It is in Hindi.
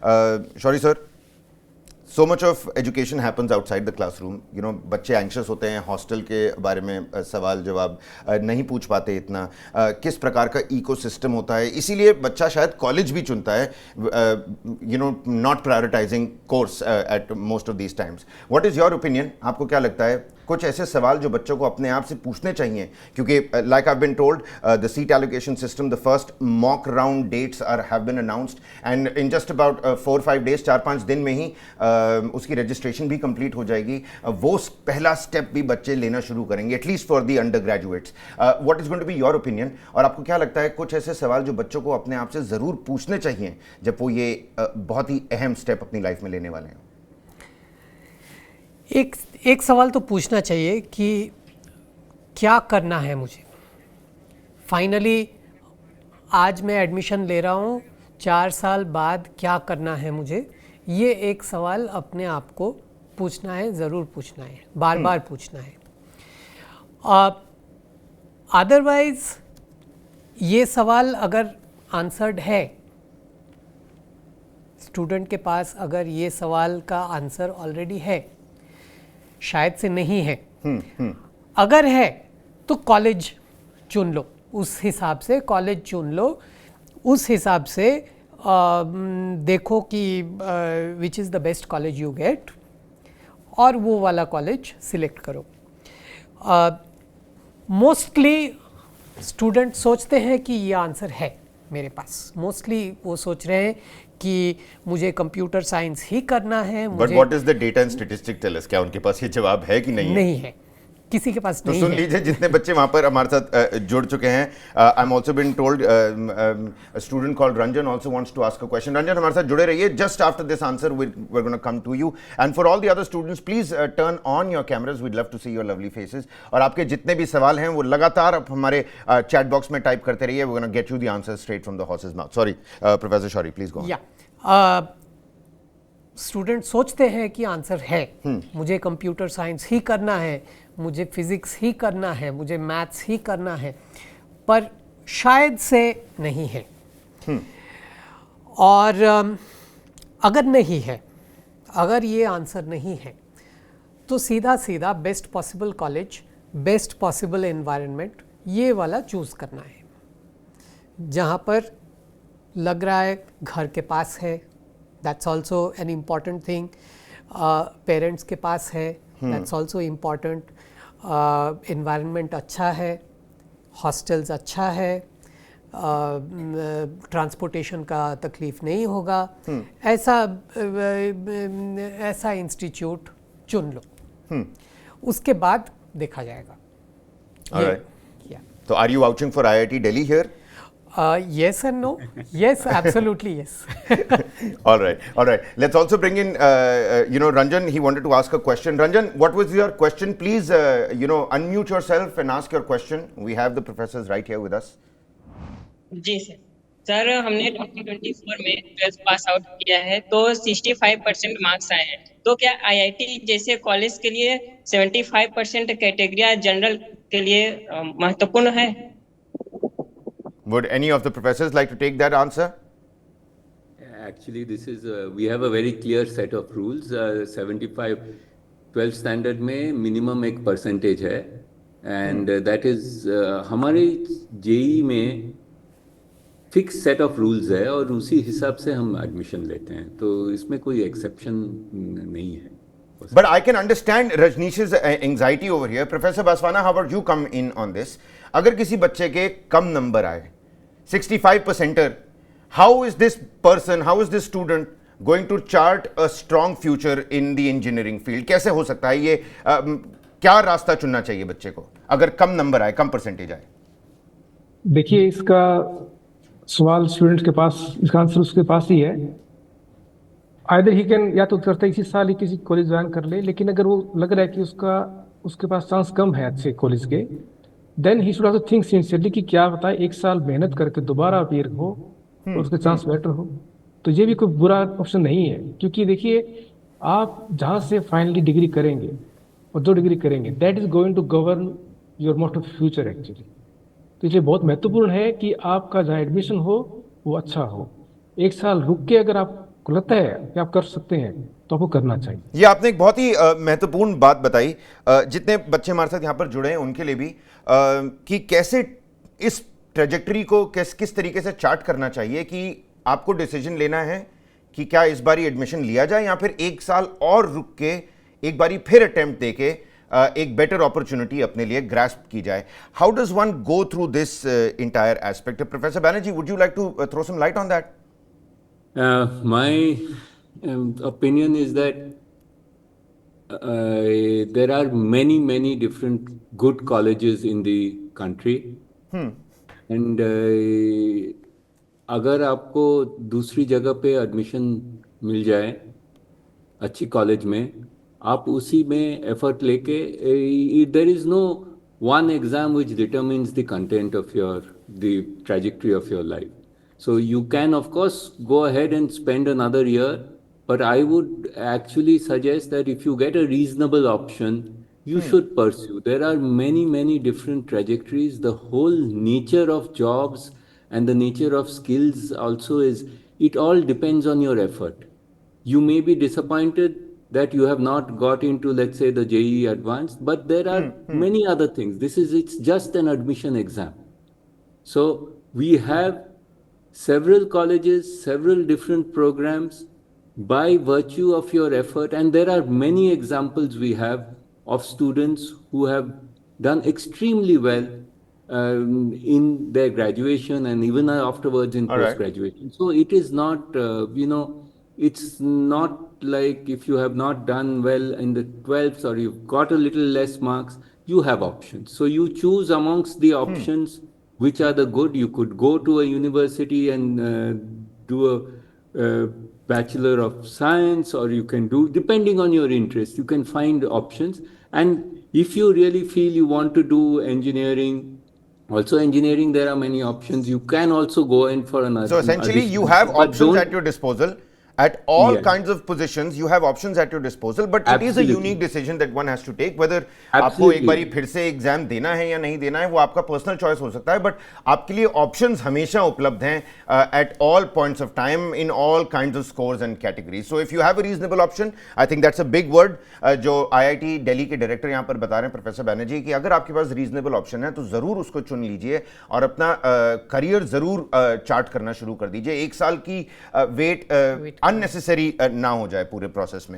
Shauri sir, so much of education happens outside the classroom. You know, बच्चे anxious होते हैं, हॉस्टल के बारे में सवाल जवाब नहीं पूछ पाते इतना, किस प्रकार का इकोसिस्टम होता है, इसीलिए बच्चा शायद कॉलेज भी चुनता है, you know, not prioritizing course at most of these times. What is your opinion? आपको क्या लगता है कुछ ऐसे सवाल जो बच्चों को अपने आप से पूछने चाहिए? क्योंकि like I've been told, the seat allocation system, the first mock round dates have been announced, and in just about 4-5 days, 4-5 दिन में ही उसकी रजिस्ट्रेशन भी कंप्लीट हो जाएगी. वो पहला स्टेप भी बच्चे लेना शुरू करेंगे, at least for the undergraduates. What is going to be your opinion? और आपको क्या लगता है कुछ ऐसे सवाल जो बच्चों को अपने आप से ज़रूर पूछने चाहिए जब वो ये बहुत ही अहम स्टेप अपनी लाइफ में लेने वाले हैं? एक सवाल तो पूछना चाहिए कि क्या करना है मुझे. फाइनली आज मैं एडमिशन ले रहा हूँ, 4 साल बाद क्या करना है मुझे, ये एक सवाल अपने आप को पूछना है, ज़रूर पूछना है, बार बार पूछना है. अदरवाइज़ ये सवाल अगर आंसर्ड है, स्टूडेंट के पास अगर ये सवाल का आंसर ऑलरेडी है, शायद से नहीं है, अगर है तो कॉलेज चुन लो, उस हिसाब से कॉलेज चुन लो, उस हिसाब से देखो कि which is the best college you get और वो वाला कॉलेज सिलेक्ट करो. मोस्टली स्टूडेंट सोचते हैं कि ये आंसर है मेरे पास, मोस्टली वो सोच रहे हैं कि मुझे कंप्यूटर साइंस ही करना है. But what is the data and statistics tell us? क्या उनके पास ये जवाब है कि नहीं? नहीं है, किसी के पास नहीं है. तो सुन लीजिए, जितने बच्चे वहाँ पर हमारे साथ जुड़ चुके हैं. I am also been told student called Ranjan also wants to ask a question. Ranjan, हमारे साथ जुड़े रहिए. Just after this answer we are gonna come to you, and for all the other students please turn on your cameras. We'd love to see your lovely faces. और आपके जितने भी सवाल हैं वो लगातार आप हमारे चैट बॉक्स में टाइप करते रहिए. We are gonna get you the answer straight from the horse's mouth. Sorry professor Shourie, please go. Student सोचते हैं कि आंसर है, मुझे कंप्यूटर साइंस ही करना है, मुझे फिज़िक्स ही करना है, मुझे मैथ्स ही करना है, पर शायद से नहीं है. और अगर नहीं है, अगर ये आंसर नहीं है, तो सीधा सीधा best possible college, best possible environment, ये वाला चूज़ करना है. जहाँ पर लग रहा है घर के पास है, that's also an important thing. Parents के पास है, दैट्स ऑल्सो इम्पॉर्टेंट. एनवायरनमेंट अच्छा है, हॉस्टल्स अच्छा है, ट्रांसपोर्टेशन का तकलीफ नहीं होगा, ऐसा इंस्टीट्यूट चुन लो. उसके बाद देखा जाएगा. तो are you vouching for IIT Delhi here? Yes and no. Yes, absolutely yes. All right. Let's also bring in, Ranjan. He wanted to ask a question. Ranjan, what was your question? Please, unmute yourself and ask your question. We have the professors right here with us. जी सर, हमने 2024 में 12th पास आउट किया है, तो 65% मार्क्स आए हैं. तो क्या IIT जैसे कॉलेज के लिए 75% कैटेगरी जनरल के लिए महत्वपूर्ण है? Would any of the professors like to take that answer? Actually, this is we have a very clear set of rules. 75 12th standard में minimum एक percentage है, and that is हमारे JEE में fixed set of rules है और उसी हिसाब से हम admission लेते हैं, तो इसमें कोई exception नहीं है. But I can understand Rajneesh's anxiety over here. Professor Baswana, how about you come in on this? अगर किसी बच्चे के कम नंबर आए, 65%er, how is this person, how is this student going to chart a strong future in the engineering field? कैसे हो सकता है ये? क्या रास्ता चुनना चाहिए बच्चे को अगर कम नंबर आए, कम परसेंटेज आए? देखिए, इसका सवाल स्टूडेंट के पास, इसका आंसर उसके पास ही है. आइदर ही कैन, या तो करता है इसी साल ही किसी कॉलेज ज्वाइन कर ले, लेकिन अगर वो लग रहा है कि उसके पास चांस कम है अच्छे कॉलेज के, then he should also think sincerely कि क्या बताए 1 साल मेहनत करके दोबारा अपीयर हो और उसके चांस बेटर हो. तो ये भी कोई बुरा ऑप्शन नहीं है, क्योंकि देखिए आप जहाँ से फाइनली डिग्री करेंगे और जो डिग्री करेंगे, that is going to govern your most of future actually. तो इसलिए बहुत महत्वपूर्ण है कि आपका जहाँ एडमिशन हो वो अच्छा हो. 1 साल रुक के अगर आप आपको लगता है कि आप कर सकते हैं तो आपको करना चाहिए। ये आपने एक बहुत ही महत्वपूर्ण बात बताई, जितने बच्चे हमारे साथ यहाँ पर जुड़े हैं उनके लिए भी, कि कैसे इस ट्रेजेक्टरी को किस तरीके से चार्ट करना चाहिए कि आपको डिसीजन लेना है कि क्या इस बारी एडमिशन लिया जाए या फिर एक साल और रुक के एक बारी फिर अटेम्प्ट देके एक बेटर अपॉर्चुनिटी अपने लिए ग्रास्प की जाए. How does one go through this entire aspect? Professor Banerjee, would you like to throw some light on that? My opinion is that there are many different good colleges in the country. And अगर आपको दूसरी जगह पे एडमिशन मिल जाए अच्छी कॉलेज में, आप उसी में एफर्ट लेके, there is no one exam which determines the content of the trajectory of your life. So you can of course go ahead and spend another year, but I would actually suggest that if you get a reasonable option, you should pursue. There are many different trajectories. The whole nature of jobs and the nature of skills also is, it all depends on your effort. You may be disappointed that you have not got into, let's say, the JEE Advanced, but there are many other things. It's just an admission exam. So we have several colleges, several different programs by virtue of your effort, and there are many examples we have of students who have done extremely well in their graduation and even afterwards in All right. post-graduation. So it is not, it's not like if you have not done well in the 12th or you've got a little less marks, you have options. So you choose amongst the options which are the good. You could go to a university and do a Bachelor of Science, or you can do, depending on your interest, you can find options. And if you really feel you want to do engineering, also engineering, there are many options. You can also go in for another. So essentially, you have but options don't- at your disposal. At all Yes. kinds of positions, you have options at your disposal, but it is a Absolutely. unique decision that one has to take. Whether आपको Absolutely. एक बारी फिर से एग्जाम देना है या नहीं देना है, वो आपका पर्सनल चॉइस हो सकता है, बट आपके लिए ऑप्शंस हमेशा उपलब्ध हैं at all points of time in all kinds of scores and categories. So if you have a reasonable option, I think that's a big word जो IIT दिल्ली के डायरेक्टर यहाँ पर बता रहे हैं प्रोफेसर बैनर्जी, कि अगर आपके पास रीजनेबल ऑप्शन है तो ज़रूर उसको चुन लीजिए और अपना करियर ज़रूर चार्ट करना शुरू कर दीजिए. एक साल की वेट अननेसेसरी ना हो जाए पूरे प्रोसेस में.